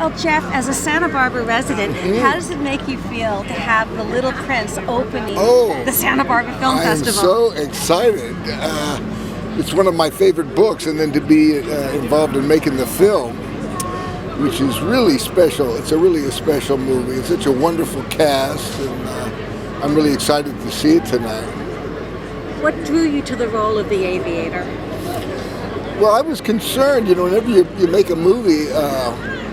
Well, Jeff, as a Santa Barbara resident, how does it make you feel to have The Little Prince opening the Santa Barbara Film Festival? I am so excited. It's one of my favorite books, and then to be involved in making the film, which is really special. It's really a special movie. It's such a wonderful cast, and I'm really excited to see it tonight. What drew you to the role of the Aviator? Well, I was concerned, whenever you make a movie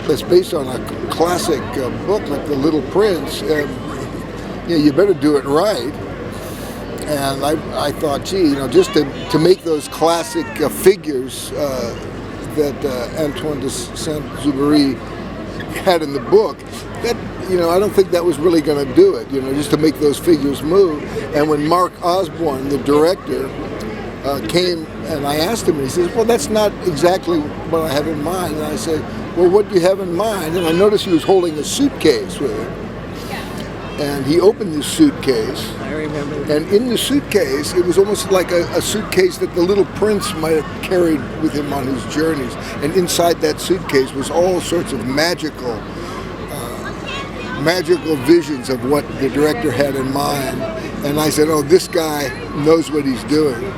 that's based on a classic book like The Little Prince, you better do it right. And I thought, gee, just to make those classic figures that Antoine de Saint-Exupéry had in the book, that I don't think that was really going to do it. Just to make those figures move. And when Mark Osborne, the director, came and I asked him, and he says, "Well, that's not exactly what I have in mind." And I said, "Well, what do you have in mind?" And I noticed he was holding a suitcase with him. And he opened the suitcase. I remember that. And in the suitcase, it was almost like a suitcase that the Little Prince might have carried with him on his journeys. And inside that suitcase was all sorts of magical visions of what the director had in mind. And I said, "Oh, this guy knows what he's doing."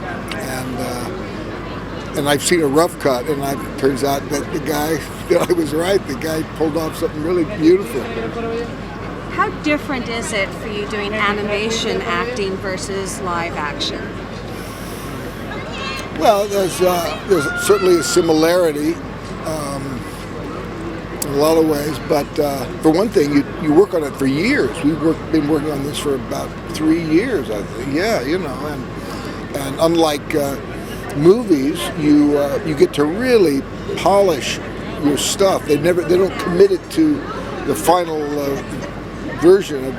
And I've seen a rough cut, and it turns out that I was right. The guy pulled off something really beautiful. How different is it for you doing animation acting versus live action? Well, there's certainly a similarity in a lot of ways, but for one thing, you work on it for years. We've been working on this for about 3 years, I think. Yeah, and unlike movies, you get to really polish your stuff. They don't commit it to the final version of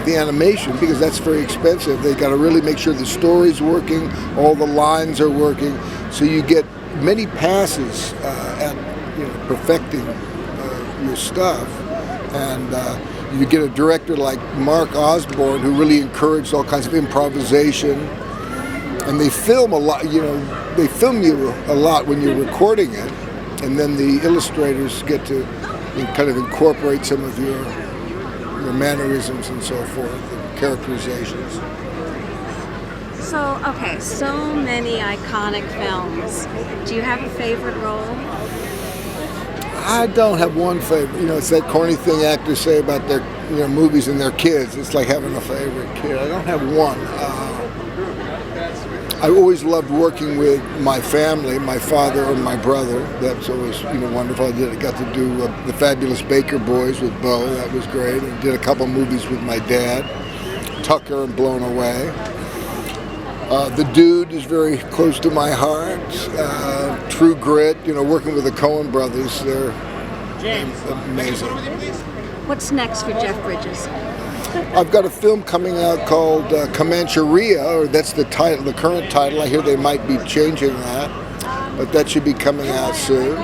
the animation, because that's very expensive. They got to really make sure the story's working, all the lines are working, so you get many passes at perfecting your stuff. And you get a director like Mark Osborne, who really encouraged all kinds of improvisation. And they film a lot, they film you a lot when you're recording it, and then the illustrators get to kind of incorporate some of your mannerisms and so forth, and characterizations. So many iconic films. Do you have a favorite role? I don't have one favorite. It's that corny thing actors say about their movies and their kids. It's like having a favorite kid. I don't have one. I always loved working with my family, my father and my brother. That was always wonderful. I got to do The Fabulous Baker Boys with Bo. That was great. And did a couple movies with my dad, Tucker and Blown Away. The Dude is very close to my heart. True Grit, working with the Coen brothers, they're amazing. What's next for Jeff Bridges? I've got a film coming out called Comancheria, or that's the title, the current title. I hear they might be changing that, but that should be coming out soon.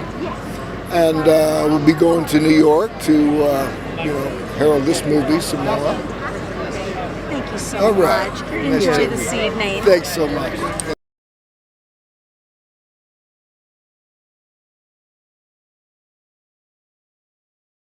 And we'll be going to New York to herald this movie some more. Thank you so much. Enjoy this evening. Thanks so much.